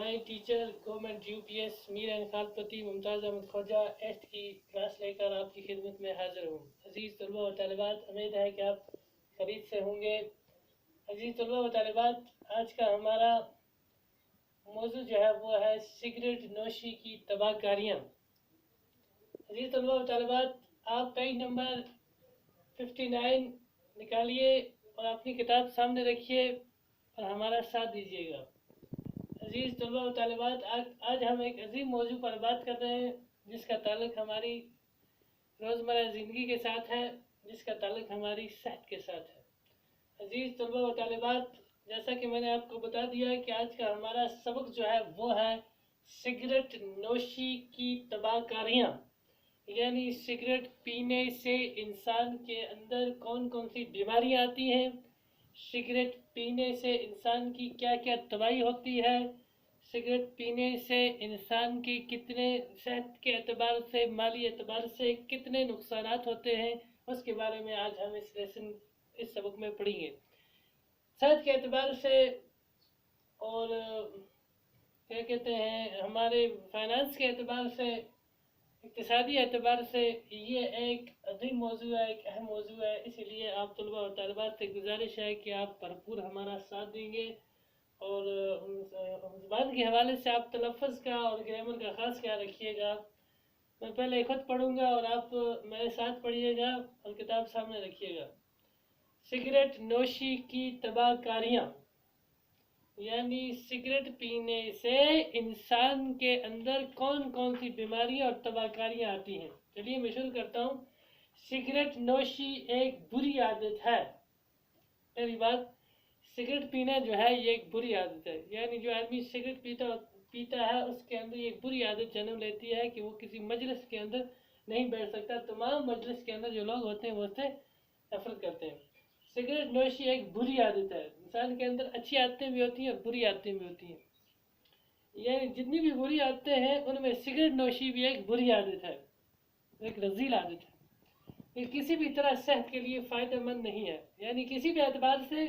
मैं teacher government UPS मीर एन खालपति मुमताज़ अहमद ख्वाजा एस्ट की क्लास लेकर आपकी खिदमत में हाजिर हूँ। अजीज़ तलबा व तालिबात, उम्मीद है कि आप खरीद से होंगे। अजीज़ तलबा व तालिबात, आज का हमारा मौजू जो है वो है सिगरेट नोशी की तबाहकारियाँ। अजीज़ तलबा व तालिबात, आप पेज नंबर 59 निकालिए और अपनी किताब सामने रखिए और हमारा साथ दीजिएगा। अजीज़ तलबा व तालिबात, आज हम एक अजीम मौजू पर बात कर रहे हैं जिसका ताल्लुक़ हमारी रोज़मर्रा ज़िंदगी के साथ है, जिसका ताल्लुक़ हमारी सेहत के साथ है। अजीज़ तलबा व तालिबात, जैसा कि मैंने आपको बता दिया कि आज का हमारा सबक जो है वो है सिगरेट नोशी की तबाहकारियाँ, यानी सिगरेट पीने से इंसान के अंदर कौन कौन सी बीमारियाँ आती हैं, सिगरेट पीने से इंसान की क्या क्या तबाही होती है, सिगरेट पीने से इंसान की कितने सेहत के एतबार से, माली एतबार से कितने नुकसानात होते हैं, उसके बारे में आज हम इस सबक में पढ़ेंगे। सेहत के एतबार से और क्या कहते हैं हमारे फाइनेंस के एतबार से, इक़्तिसादी एतबार से ये एक अजीम मौजू है, एक अहम मौजू है। इसीलिए आप तलबा और तालिबात से गुजारिश है कि आप भरपूर हमारा साथ देंगे और ज़ुबान के हवाले से आप तलफ़्फ़ुज़ का और ग्रामर का ख़ास ख्याल रखिएगा। मैं पहले खुद पढ़ूँगा और आप मेरे साथ पढ़िएगा और किताब सामने रखिएगा। सिगरेट नोशी की तबाहकारियाँ, यानी सिगरेट पीने से इंसान के अंदर कौन कौन सी बीमारियां और तबाहकारियां आती हैं। चलिए मैं शुरू करता हूँ। सिगरेट नोशी एक बुरी आदत है। पहली बात, सिगरेट पीना जो है ये एक बुरी आदत है, यानी जो आदमी सिगरेट पीता है उसके अंदर ये एक बुरी आदत जन्म लेती है कि वो किसी मजलिस के अंदर नहीं बैठ सकता। तमाम मजलिस के अंदर जो लोग होते हैं वो उससे नफरत करते हैं। सिगरेट नोशी एक बुरी आदत है। इंसान के अंदर अच्छी आदतें भी होती हैं और बुरी आदतें भी होती हैं, यानी जितनी भी बुरी आदतें हैं उनमें सिगरेट नोशी भी एक बुरी आदत है, एक रजील आदत है। ये किसी भी तरह सेहत के लिए फ़ायदेमंद नहीं है, यानी किसी भी एतबार से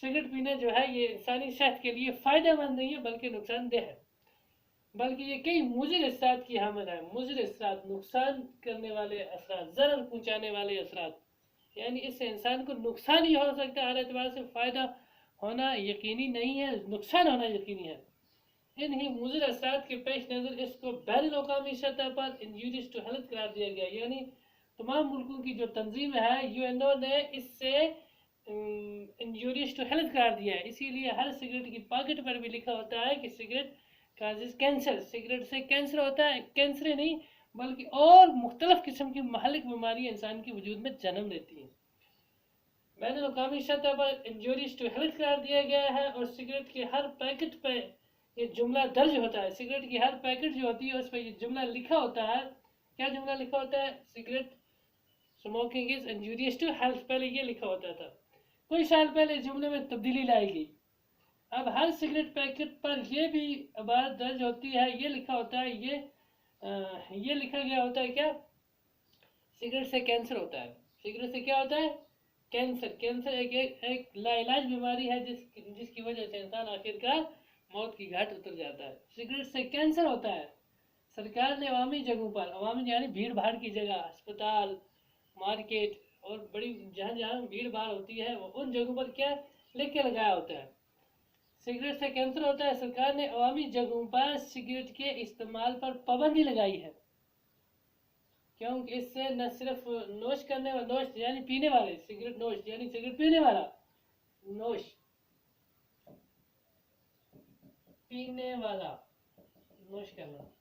सिगरेट पीना जो है ये इंसानी सेहत के लिए फ़ायदेमंद नहीं है बल्कि नुकसानदेह है। बल्कि ये कई मुज़िर असरात की हामिल है। मुज़िर असरात, नुकसान करने वाले असरात, ज़रर पहुँचाने वाले असरात, यानी इससे इंसान को नुकसान ही हो सकता है। हर एतबार से फ़ायदा होना यकीनी नहीं है, नुकसान होना यकीनी है। इन्हीं मुज़िर असरात के पेश नज़र इसको बैनुल-अक़वामी सतह पर इंजूरियस टू हेल्थ करार दिया गया, यानी तमाम मुल्कों की जो तंजीम है UNO ने इससे इंजूरियस टू हेल्थ करार दिया है। इसीलिए हर सिगरेट की पॉकेट पर भी लिखा होता है कि सिगरेट काज़िज़ कैंसर, सिगरेट से कैंसर होता है। कैंसर ही नहीं बल्कि और मुख्तलिफ किस्म की महलिक बीमारियाँ इंसान के वजूद में जन्म लेती हैं। बैनुल-अक़वामी सतह पर इंजूरियस टू हेल्थ करार दिया गया है और सिगरेट के हर पैकेट पर ये जुमला दर्ज होता है। सिगरेट की हर पैकेट जो होती है उस पर ये जुमला लिखा होता है। क्या जुमला लिखा होता है? Cigarette smoking is injurious to health, पहले ये लिखा होता था। कुछ साल पहले जुमले में तब्दीली लाई गई। अब हर सिगरेट पैकेट पर यह भी इबारत दर्ज होती है, ये लिखा होता है, ये लिखा गया होता है क्या? सिगरेट से कैंसर होता है। सिगरेट से क्या होता है? कैंसर। कैंसर एक लाइलाज बीमारी है जिसकी वजह से इंसान आखिरकार मौत की घाट उतर जाता है। सिगरेट से कैंसर होता है। सरकार ने अवामी जगहों पर, अवामी यानी भीड़ भाड़ की जगह, अस्पताल, मार्केट और बड़ी जहाँ जहाँ भीड़ भाड़ होती है उन जगहों पर क्या लिख के लगाया होता है? सिगरेट से कैंसर होता है। सरकार ने अवामी जगहों पर सिगरेट के इस्तेमाल पर पाबंदी लगाई है, क्योंकि इससे न सिर्फ नोश करने वाला, नोश यानी पीने वाले, सिगरेट नोश यानी सिगरेट पीने वाला, नोश पीने वाला, नोश करना,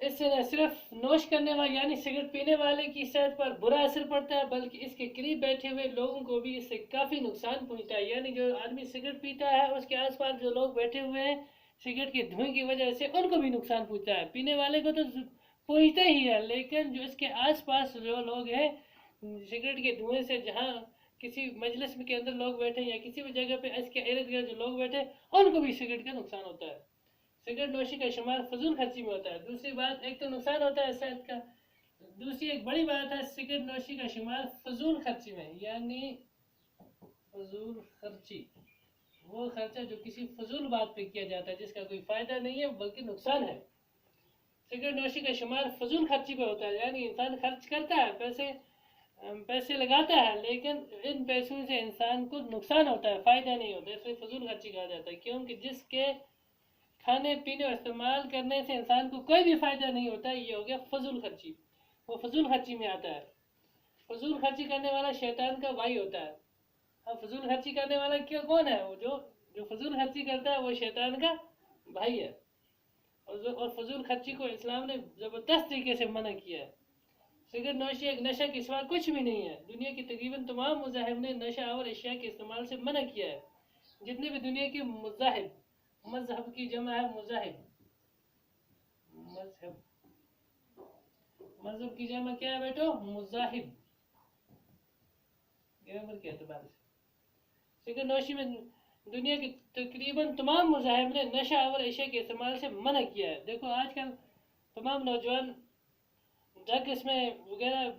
इससे न सिर्फ नोश करने वाले यानी सिगरेट पीने वाले की सेहत पर बुरा असर पड़ता है बल्कि इसके करीब बैठे हुए लोगों को भी इससे काफ़ी नुकसान पहुंचता है। यानी जो आदमी सिगरेट पीता है उसके आसपास जो लोग बैठे हुए हैं सिगरेट के धुएं की वजह से उनको भी नुकसान पहुंचता है। पीने वाले को तो पहुंचता ही है, लेकिन जो इसके आसपास जो लोग हैं सिगरेट के धुएं से, जहाँ किसी मजलिस के अंदर लोग बैठे या किसी भी जगह पे इसके इर्द गिर्द जो लोग बैठे उनको भी सिगरेट का नुकसान होता है। सिगरेट नोशी का शुमार फजूल खर्ची में होता है। दूसरी बात, एक तो नुकसान होता है सेहत का, दूसरी एक बड़ी बात है सिगरेट नोशी का शुमार फजूल खर्ची में, यानी फजूल खर्ची। وہ خرچہ جو کسی فضول بات پہ کیا جاتا ہے جس کا کوئی فائدہ نہیں ہے بلکہ نقصان ہے. سگریٹ نوشی کا شمار فضول خرچی پہ ہوتا ہے، یعنی انسان خرچ کرتا ہے، پیسے لگاتا ہے، لیکن ان پیسوں سے انسان کو نقصان ہوتا ہے، فائدہ نہیں ہوتا ہے، اس لیے فضول خرچی کہا جاتا ہے. کیونکہ جس کے کھانے پینے اور استعمال کرنے سے انسان کو کوئی بھی فائدہ نہیں ہوتا ہے، یہ ہو گیا فضول خرچی. وہ فضول خرچی میں آتا ہے. فضول خرچی کرنے والا شیطان کا بھائی ہوتا ہے. اب فضول خرچی کرنے والا کون ہے؟ وہ جو فضول خرچی کرتا ہے وہ شیطان کا بھائی ہے. اور فضول خرچی کو اسلام نے زبردست طریقے سے منع کیا ہے. سگریٹ نوشی ایک نشہ کے سوا کچھ بھی نہیں ہے. دنیا کی تقریباً تمام مذاہب نے نشہ اور اشیاء کے استعمال سے منع کیا ہے. جتنے بھی دنیا کے مذہب کی جمع ہے مذاہب. مذہب کی جمع کیا ہے بیٹو؟ مذاہب. گرامر کے اعتبار سے سگریٹ نوشی میں دنیا کے تقریباً تمام مذاہب نے نشہ اور اشیاء کے استعمال سے منع کیا ہے. دیکھو آج کل تمام نوجوان ڈرگس میں وغیرہ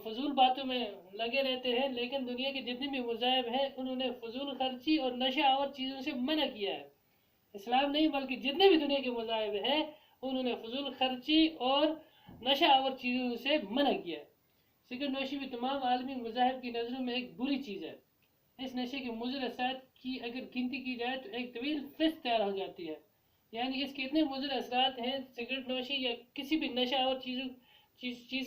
فضول باتوں میں لگے رہتے ہیں، لیکن دنیا کے جتنے بھی مذاہب ہیں انہوں نے فضول خرچی اور نشہ اور چیزوں سے منع کیا ہے. اسلام نہیں بلکہ جتنے بھی دنیا کے مذاہب ہیں انہوں نے فضول خرچی اور نشہ اور چیزوں سے منع کیا ہے. سگریٹ نوشی بھی تمام عالمی مذاہب کی نظروں میں ایک بری چیز ہے. اس نشے کے مضر اثرات کی اگر گنتی کی جائے تو ایک طویل فہرست تیار ہو جاتی ہے. یعنی اس کے اتنے مضر اثرات ہیں. سگریٹ نوشی یا کسی بھی نشہ اور چیز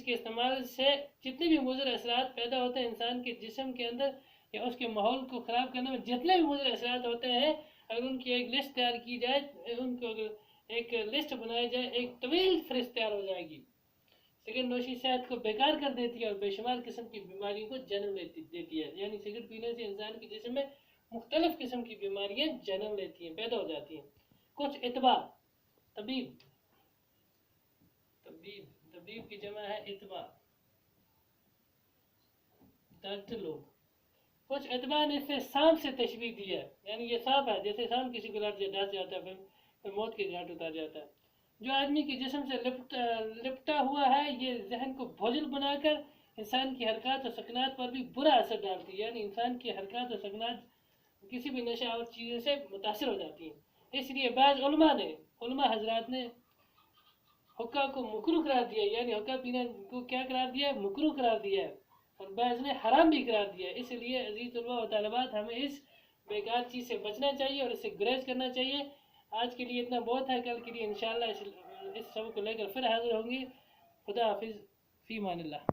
کے استعمال سے جتنے بھی مضر اثرات پیدا ہوتے ہیں انسان کے جسم کے اندر یا اس کے ماحول کو خراب کرنے میں جتنے بھی مضر اثرات ہوتے ہیں، اگر ان کی ایک لسٹ تیار کی جائے، ان کو اگر ایک لسٹ بنائی جائے، ایک طویل فہرست تیار ہو جائے گی. سگریٹ نوشی صحت کو بیکار کر دیتی ہے اور بے شمار قسم کی بیماریوں کو جنم دیتی ہے. یعنی سگریٹ پینے سے انسان کے جسم میں مختلف قسم کی بیماریاں جنم لیتی ہیں، پیدا ہو جاتی ہیں. کچھ اتباع طبیب کی جمع ہے اتباع، ڈاکٹر لوگ. کچھ اتباع نے اسے سانپ سے تشبیہ دی ہے، یعنی یہ سانپ ہے، جیسے سانپ کسی کو ڈس جاتا ہے پھر موت کے گھاٹ اتار جاتا ہے. جو آدمی کے جسم سے لپٹا ہوا ہے یہ ذہن کو بھوجل بنا کر انسان کی حرکات اور سکنات پر بھی برا اثر ڈالتی ہے. یعنی انسان کی حرکات اور سکنات کسی بھی نشہ اور چیزوں سے متاثر ہو جاتی ہیں. اس لیے بعض علماء حضرات نے حقہ کو مکروہ قرار دیا، یعنی حقہ پینا کو کیا قرار دیا ہے؟ مکروہ قرار دیا ہے. اور بعض نے حرام بھی قرار دیا ہے. اس لیے عزیز طلباء و طالبات ہمیں اس بیکار چیز سے بچنا چاہیے اور اس سے گریز کرنا چاہیے. آج کے لیے اتنا بہت ہے، کل کے لیے انشاءاللہ اس سبق کو لے کر پھر حاضر ہوں گی. خدا حافظ، فی امان اللہ.